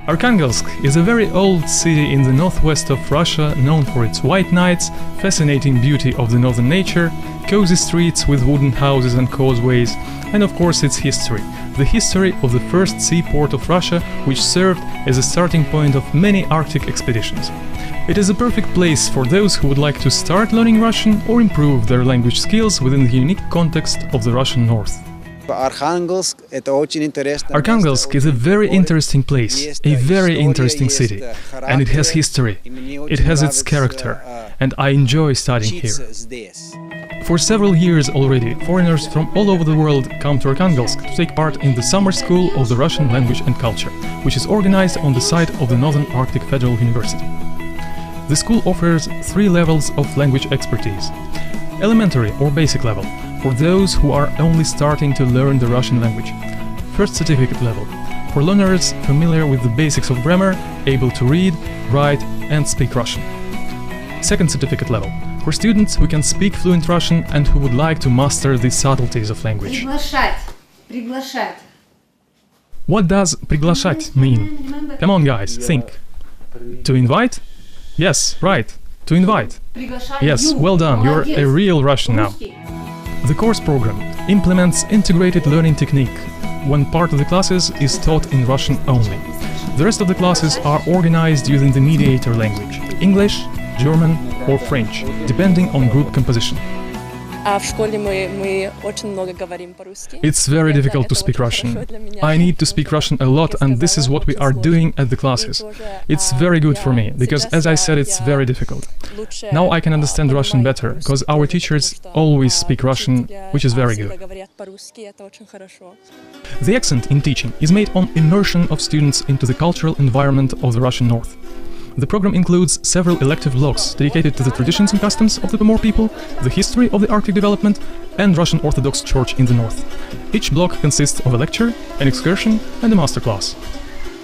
Arkhangelsk is a very old city in the northwest of Russia, known for its white nights, fascinating beauty of the northern nature, cozy streets with wooden houses and causeways, and of course its history. The history of the first seaport of Russia, which served as a starting point of many Arctic expeditions. It is a perfect place for those who would like to start learning Russian or improve their language skills within the unique context of the Russian North. Arkhangelsk is a very interesting place, a very interesting city, and it has history, it has its character, and I enjoy studying here. For several years already, foreigners from all over the world come to Arkhangelsk to take part in the summer school of the Russian language and culture, which is organized on the site of the Northern Arctic Federal University. The school offers 3 levels of language expertise. Elementary or basic level, for those who are only starting to learn the Russian language. First certificate level, for learners familiar with the basics of grammar, able to read, write and speak Russian. Second certificate level, for students who can speak fluent Russian and who would like to master the subtleties of language. Приглашать. What does приглашать mean? Come on guys, think. To invite? Yes, right, to invite. Yes, well done, you're a real Russian now. The course program implements integrated learning technique. One part of the classes is taught in Russian only. The rest of the classes are organized using the mediator language, English, German or French, depending on group composition. It's very difficult to speak Russian. I need to speak Russian a lot, and this is what we are doing at the classes. It's very good for me, because as I said, it's very difficult. Now I can understand Russian better, because our teachers always speak Russian, which is very good. The accent in teaching is made on immersion of students into the cultural environment of the Russian North. The program includes several elective blocks dedicated to the traditions and customs of the Pomor people, the history of the Arctic development, and Russian Orthodox Church in the north. Each block consists of a lecture, an excursion, and a masterclass.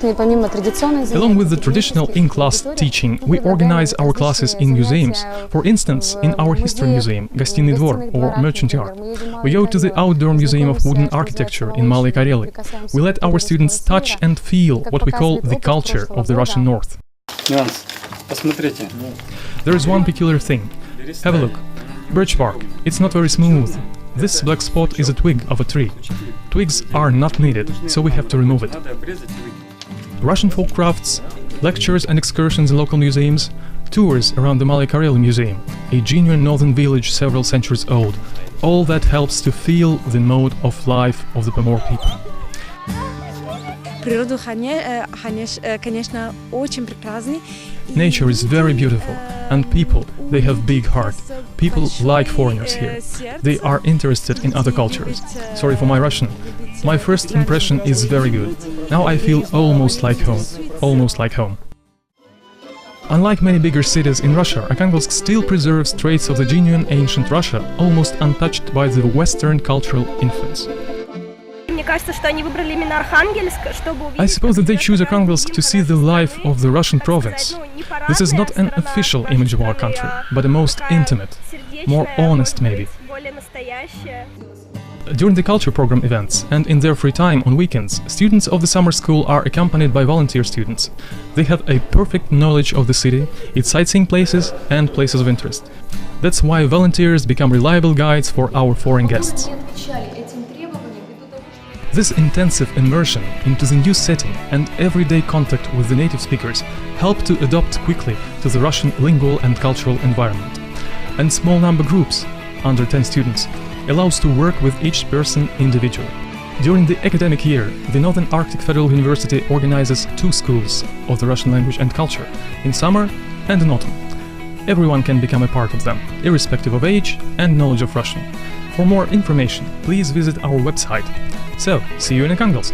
Along with the traditional in-class teaching, we organize our classes in museums. For instance, in our history museum, Гостиный двор, or Merchant Yard. We go to the outdoor museum of wooden architecture in Malые Karely. We let our students touch and feel what we call the culture of the Russian North. There is one peculiar thing. Have a look. Birch bark. It's not very smooth. This black spot is a twig of a tree. Twigs are not needed, so we have to remove it. Russian folk crafts, lectures and excursions in local museums, tours around the Malые Karely Museum, a genuine northern village several centuries old. All that helps to feel the mode of life of the Pomor people. Nature is very beautiful, and people, they have big heart. People like foreigners here. They are interested in other cultures. Sorry for my Russian. My first impression is very good. Now I feel almost like home. Almost like home. Unlike many bigger cities in Russia, Arkhangelsk still preserves traits of the genuine ancient Russia, almost untouched by the Western cultural influence. I suppose that they choose Arkhangelsk to see the life of the Russian province. This is not an official image of our country, but a most intimate, more honest maybe. During the culture program events and in their free time on weekends, students of the summer school are accompanied by volunteer students. They have a perfect knowledge of the city, its sightseeing places and places of interest. That's why volunteers become reliable guides for our foreign guests. This intensive immersion into the new setting and everyday contact with the native speakers help to adapt quickly to the Russian lingual and cultural environment. And small number groups, under 10 students, allows to work with each person individually. During the academic year, the Northern Arctic Federal University organizes 2 schools of the Russian language and culture, in summer and in autumn. Everyone can become a part of them, irrespective of age and knowledge of Russian. For more information, please visit our website. So, see you in Arkhangelsk!